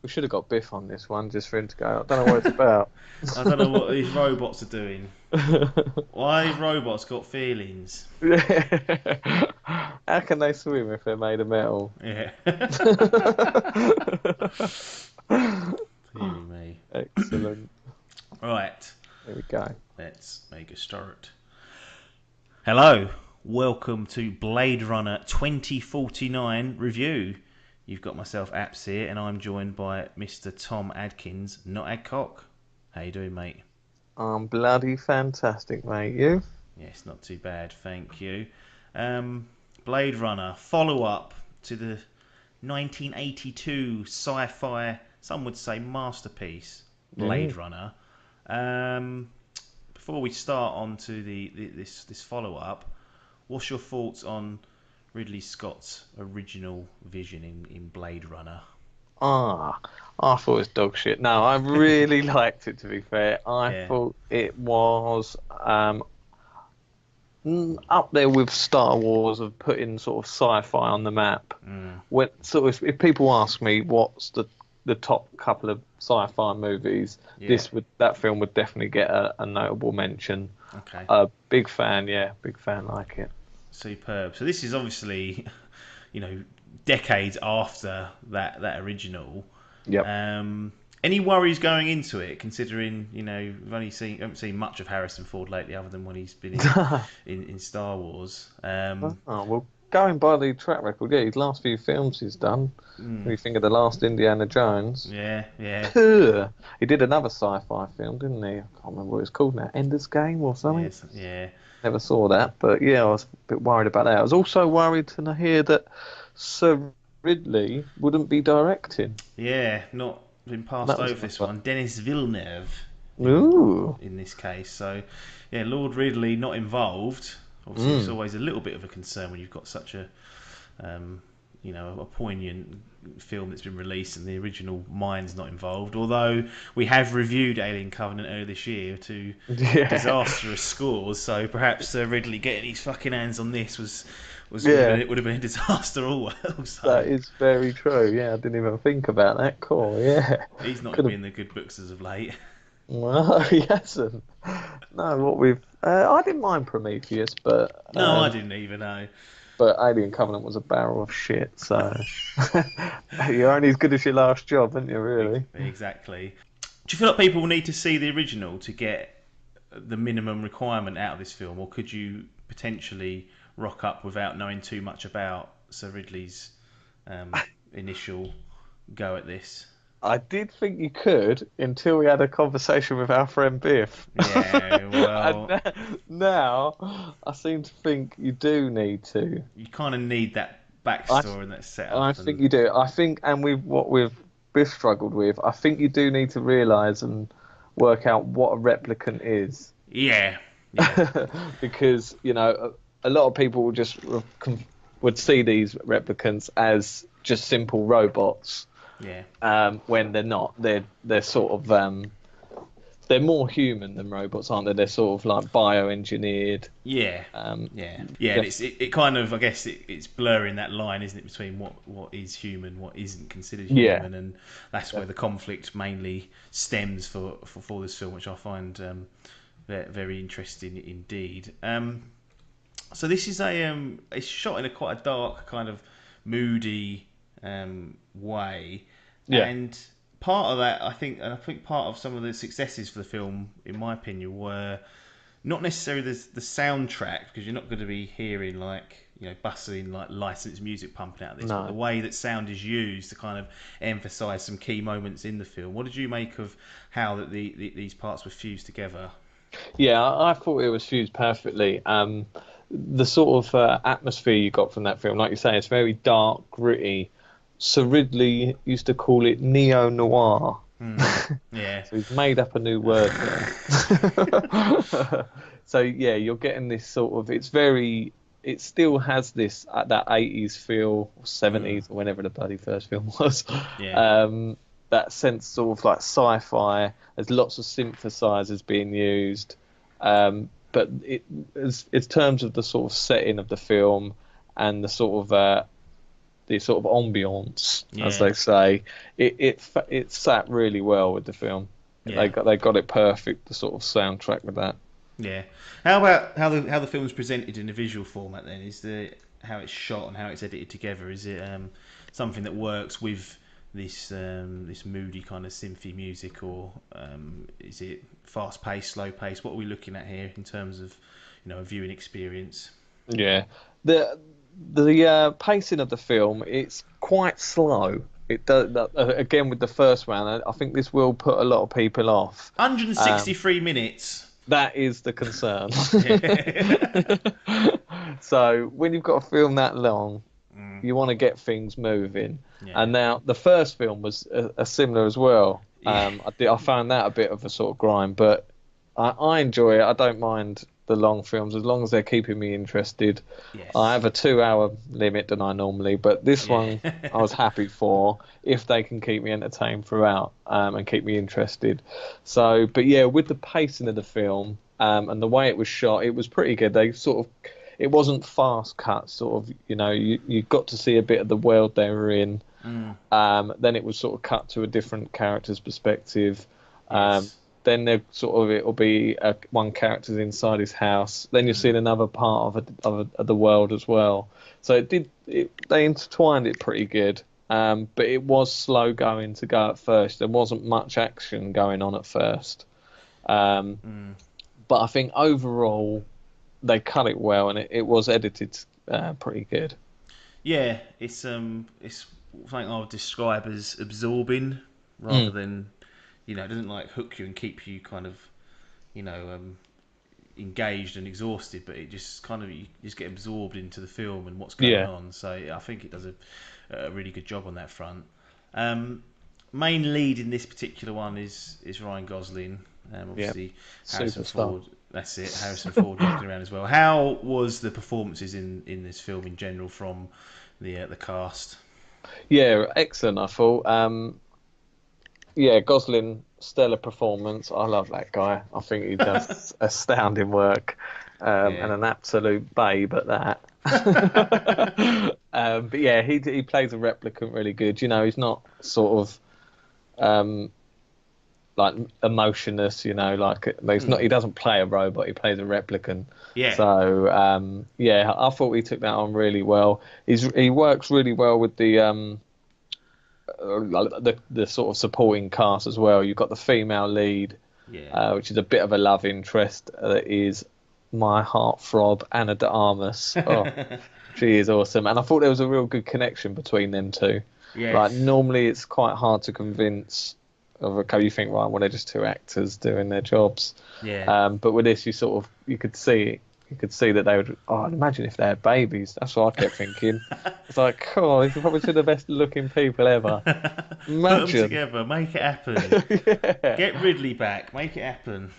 We should have got Biff on this one just for him to go. I don't know what it's about. I don't know what these robots are doing. Why have robots got feelings? How can they swim if they're made of metal? Yeah. Deary me. Excellent. Right, There we go. let's make a start. Hello, welcome to Blade Runner 2049 review. You've got myself Apps here, and I'm joined by Mr. Tom Adkins, not Adcock. How you doing, mate? I'm bloody fantastic, mate. You? Yes, not too bad, thank you. Um, Blade Runner, follow up to the 1982 sci-fi, some would say masterpiece, Blade Mm. Runner. Um, Before we start on to this follow up, what's your thoughts on Ridley Scott's original vision in Blade Runner? Ah, I thought it was dog shit. No, I really liked it, to be fair. I Yeah. thought it was up there with Star Wars of putting sort of sci-fi on the map. Mm. When sort of if people ask me what's the top couple of sci-fi movies, Yeah. that film would definitely get a notable mention. Okay. Big fan, yeah, big fan, like it. Superb. So this is obviously, decades after that original. Yep. Um, any worries going into it, considering haven't seen much of Harrison Ford lately, other than when he's been in Star Wars. Oh, well, going by the track record, yeah, his last few films he's done. When Mm, you think of the last Indiana Jones, yeah, yeah, he did another sci-fi film, didn't he? I can't remember what it's called now. Ender's Game or something. yes, yeah, Never saw that, but yeah, I was a bit worried about that. I was also worried to hear that Sir Ridley wouldn't be directing. yeah. Not been passed That was over this another. one. Dennis Villeneuve in Ooh. in this case. So yeah, Lord Ridley not involved. Obviously, it's Mm. always a little bit of a concern when you've got such um, a poignant film that's been released and the original mind's not involved. Although we have reviewed Alien Covenant earlier this year to Yeah. disastrous scores, so perhaps Ridley getting his fucking hands on this Yeah. would have been a disaster also. That is very true. Yeah, I didn't even think about that. Cool. Yeah. He's not Could been have. in the good books as of late. Well, he hasn't. No, what we've. I didn't mind Prometheus, No, I didn't even know. but Alien Covenant was a barrel of shit. So you're only as good as your last job, aren't you? Really? Exactly. Do you feel like people need to see the original to get the minimum requirement out of this film, or could you potentially rock up without knowing too much about Sir Ridley's initial go at this? I did think you could until we had a conversation with our friend Biff. Yeah, And well, now I seem to think you do need to. you kind of need that I backstory and that I setup, think and you do. I think, and with what we've Biff struggled with, I think you do need to realise and work out what a replicant is. yeah, yeah, Because a lot of people would see these replicants as just simple robots, yeah, when they're not. They're sort of they're more human than robots, aren't they? They're sort of like bioengineered. yeah, Um, yeah. And it kind of, I guess, it's blurring that line, isn't it, between what is human, what isn't considered yeah, human, and that's where the conflict mainly stems for this film, which I find very interesting indeed. So this is it's shot in a quite a dark, kind of moody way, yeah, and part of that, I think part of some of the successes for the film, in my opinion, were not necessarily the soundtrack, because you're not going to be hearing like bustling like licensed music pumping out of this, but the no. way that sound is used to kind of emphasise some key moments in the film. What did you make of how these parts were fused together? Yeah, I thought it was fused perfectly. The sort of atmosphere you got from that film, like you say, it's very dark, gritty. Sir Ridley used to call it neo noir. Hmm. Yeah. So he's made up a new word there. So yeah, you're getting this sort of. It still has this that 80s feel, or Hmm. 70s, or whenever the bloody first film was. Yeah. Um, that sense sort of like sci-fi. There's lots of synthesizers being used. But in terms of the sort of setting of the film and the sort of the sort of ambiance, as Yeah. they say, it sat really well with the film. Yeah. They got it perfect. The sort of soundtrack with that. Yeah. How about how the film's presented in a visual format then? Is the how it's shot and how it's edited together? Is it something that works with this moody kind of synthy music, or is it fast paced, slow paced? What are we looking at here in terms of a viewing experience? Yeah, the pacing of the film, it's quite slow. It does again with the first one. I think this will put a lot of people off. 163 minutes. That is the concern. Yeah. So when you've got a film that long, Mm, you want to get things moving. yeah. And now the first film was a similar as well. Yeah. I found that a bit of a sort of grind, but I enjoy it. I don't mind the long films as long as they're keeping me interested. Yes. I have a 2 hour limit than I normally, but this one I was happy for if they can keep me entertained throughout and keep me interested. So, but yeah, with the pacing of the film and the way it was shot, it was pretty good. They sort of, it wasn't fast cut, sort of, you got to see a bit of the world they were in. Then it was sort of cut to a different character's perspective. Yes. Then it'll be one character's inside his house. Then you're seeing another part of the world as well. So they intertwined it pretty good. But it was slow going to go at first. There wasn't much action going on at first. But I think overall they cut it well, and it was edited pretty good. Yeah, it's something I would describe as absorbing rather than it doesn't like hook you and keep you kind of you know engaged and exhausted, but it just kind of you just get absorbed into the film and what's going Yeah, on. So I think it does a really good job on that front. Main lead in this particular one is Ryan Gosling. yeah, Obviously Harrison superstar. Ford. That's it. Harrison Ford knocking around as well. How was the performances in this film in general from the cast? Yeah, excellent. I thought. Yeah, Gosling, stellar performance. I love that guy. I think he does astounding work, and Yeah. an absolute babe at that. But yeah, he plays a replicant really good. He's not sort of like emotionless. Like he's not. He doesn't play a robot. He plays a replicant. Yeah. So yeah, I thought he took that on really well. He works really well with the sort of supporting cast as well. You've got the female lead, Yeah. which is a bit of a love interest. That is my heartthrob, Anna de Armas. Oh, she is awesome, and I thought there was a real good connection between them two. Yes. Like normally, it's quite hard to convince of a co. You think, right, well, they're just two actors doing their jobs. Yeah. But with this, you could see. You could see that they would. Oh, imagine if they had babies. That's what I kept thinking. It's like, cool. These are probably two of the best looking people ever. Put them Imagine. together, make it happen. Yeah. Get Ridley back, make it happen.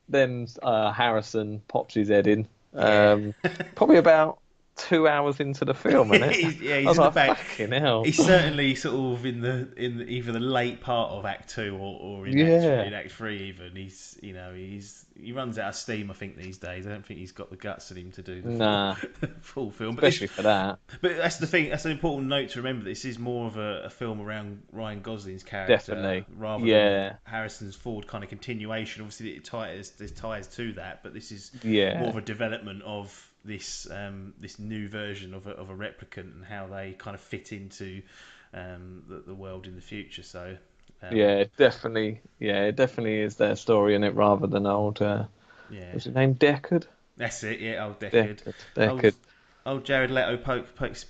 Then Harrison pops his head in. Yeah. Probably about 2 hours into the film, isn't it? He's I in was the like, back. fucking hell. He's certainly sort of in either the late part of Act Two or in Yeah. Act Three even. He runs out of steam, I think, these days. I don't think he's got the guts in him to do the Nah, full film. especially for that. But that's the thing. That's an important note to remember. This is more of a film around Ryan Gosling's character, Definitely. rather Yeah. than Harrison's Ford kind of continuation. Obviously, there's ties to that, but this is Yeah. more of a development of this new version of a replicant and how they kind of fit into the world in the future. So. Yeah, it definitely is their story in it rather than old. Yeah. What's his name? Deckard. That's it. Yeah, old Deckard. Deckard. Old Jared Leto pokes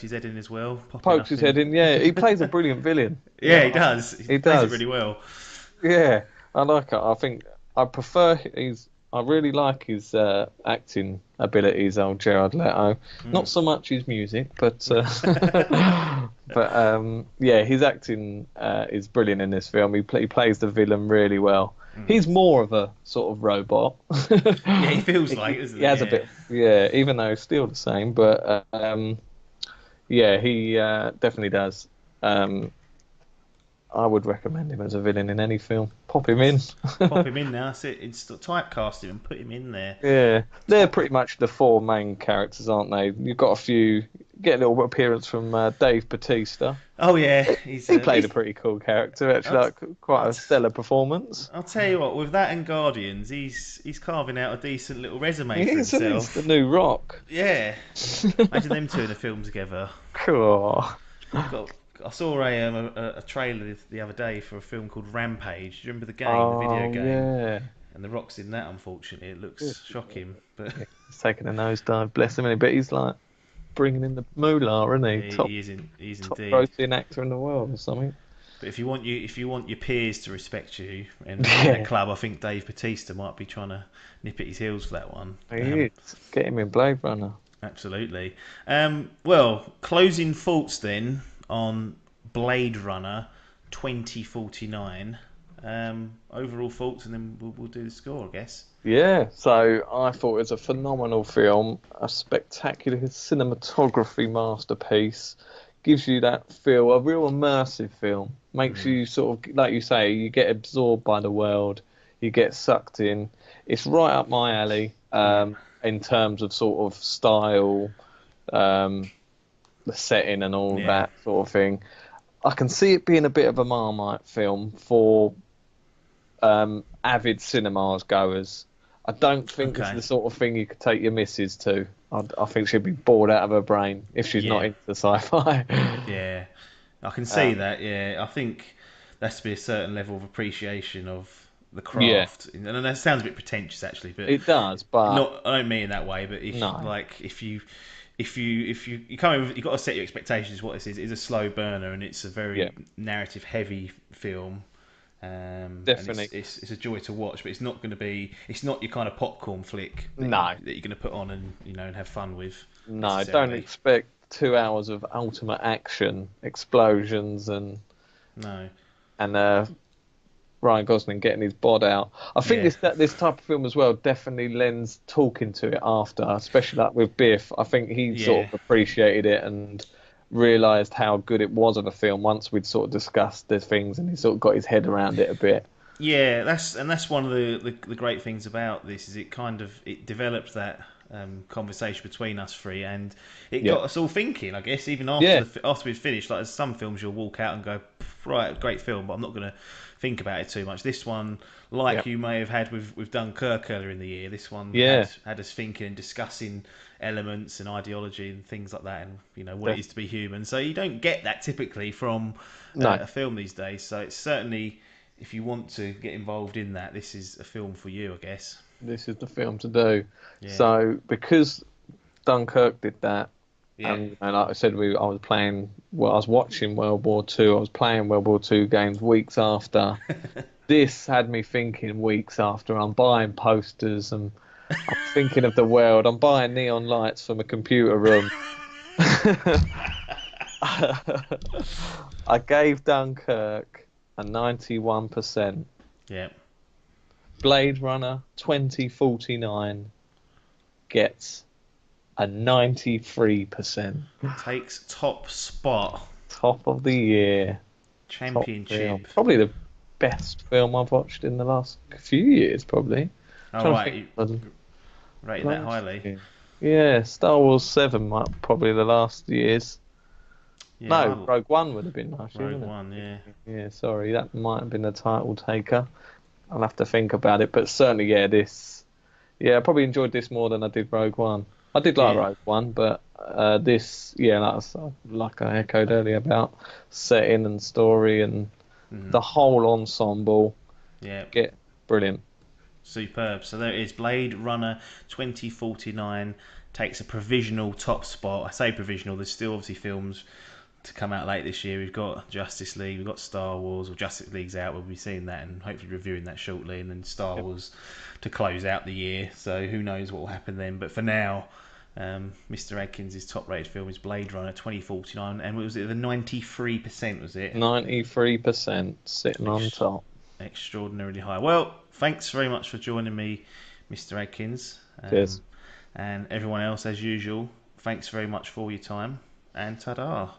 his head in as well. Pokes his head in. Yeah, he plays a brilliant villain. Yeah, he does. He plays does it really well. Yeah, I like it. I think I prefer I really like his acting abilities, old Jared Leto. Not so much his music, but yeah, his acting is brilliant in this film. He plays the villain really well. He's more of a sort of robot. Yeah, he feels like, isn't he? He has a bit, yeah, even though he's still the same. But yeah, he definitely does. I would recommend him as a villain in any film. Pop him in. Pop him in now. That's it. Typecast him and put him in there. Yeah, they're pretty much the four main characters, aren't they? You've got a few get a little appearance from Dave Bautista. Oh yeah, He played a pretty cool character, actually, I'll, like quite I'll, a stellar performance. I'll tell you what, with that and Guardians, he's carving out a decent little resume He for is, isn't he? He's the himself. new Rock. Yeah, imagine them two in a film together. Cool. Got, I saw a trailer the other day for a film called Rampage. Do you remember the game, the video Oh, game? yeah. And The Rock's in that, unfortunately. It looks shocking, but Yeah, he's taking a nosedive, bless him, but he's like bringing in the moolah, isn't he? he is he's Top indeed. grossing actor in the world or something. But if you want your peers to respect you in that Yeah, club, I think Dave Bautista might be trying to nip at his heels for that one. he is. Get him in Blade Runner. Absolutely. Well, closing thoughts then on Blade Runner 2049. Overall thoughts, and then we'll do the score, I guess. Yeah, so I thought it was a phenomenal film, a spectacular cinematography masterpiece. Gives you that feel, a real immersive film. Makes you sort of, like you say, you get absorbed by the world, you get sucked in. It's right up my alley in terms of sort of style, the setting and all Yeah. that sort of thing. I can see it being a bit of a Marmite film for avid cinemas goers. I don't think it's Okay. the sort of thing you could take your missus to. I think she'd be bored out of her brain if she's not Yeah. into sci-fi. Yeah. I can see that. Yeah. I think there has to be a certain level of appreciation of the Yeah, craft, and that sounds a bit pretentious actually, but it does, but not. I don't mean it that way, but no. if you come in, you've got to set your expectations. What this is, it's a slow burner, and it's a Yeah, very narrative heavy film. And definitely. it's a joy to watch, but it's not going to be. It's not your kind of popcorn flick No, that you're going to put on and and have fun with no. Don't necessarily. expect 2 hours of ultimate action, explosions, No. and Ryan Gosling getting his bod out. I think Yeah. this type of film as well definitely lends talking to it after, especially like with Biff. I think he sort Yeah. of appreciated it and realised how good it was of a film once we'd sort of discussed the things and he sort of got his head around it a bit. Yeah, that's one of the great things about this is it developed that conversation between us three, and it Yeah, got us all thinking. I guess even yeah, after we'd finished, like there's some films you'll walk out and go, right, great film, but I'm not going to think about it too much. This one, yeah, like you may have had with Dunkirk earlier in the year, this one yeah. had us thinking and discussing elements and ideology and things like that, and what it Def- is to be human. So you don't get that typically from no, a film these days. So it's certainly, if you want to get involved in that, this is a film for you, I guess. this is the film to do. Yeah, So because Dunkirk did that, yeah, and like I said, I was watching World War Two. I was playing World War Two games weeks after. This had me thinking weeks after. I'm buying posters and I'm thinking of the world. I'm buying neon lights for my computer room. I gave Dunkirk a 91%. yeah. Blade Runner 2049 gets a 93%. Takes top spot, Top of the year. Top film. championship. Probably the best film I've watched in the last few years, probably. All Trying to right, think you of the rated that last highly. year. Yeah, Star Wars 7 probably the last years. Yeah, No, Rogue One would have been last year, Rogue wouldn't One. Yeah, it? Yeah, sorry, that might have been the title taker. I'll have to think about it, but certainly, yeah, I probably enjoyed this more than I did Rogue One. I did like yeah, Rogue One, but this, yeah, like I echoed earlier about setting and story and mhm, the whole ensemble. yeah. Get brilliant. Superb. So there it is. Blade Runner 2049 takes a provisional top spot. I say provisional. There's still obviously films to come out late this year. We've got Justice League, we've got Star Wars, or Justice League's out. We'll be seeing that and hopefully reviewing that shortly, and then Star Yep. Wars to close out the year. So who knows what will happen then? But for now, Mr. Adkins' top-rated film is Blade Runner 2049, and what was it? The 93% was it? 93% sitting on Ex- top. Extraordinarily high. Well, thanks very much for joining me, Mr. Adkins, Cheers. and everyone else as usual. Thanks very much for your time, and ta-da.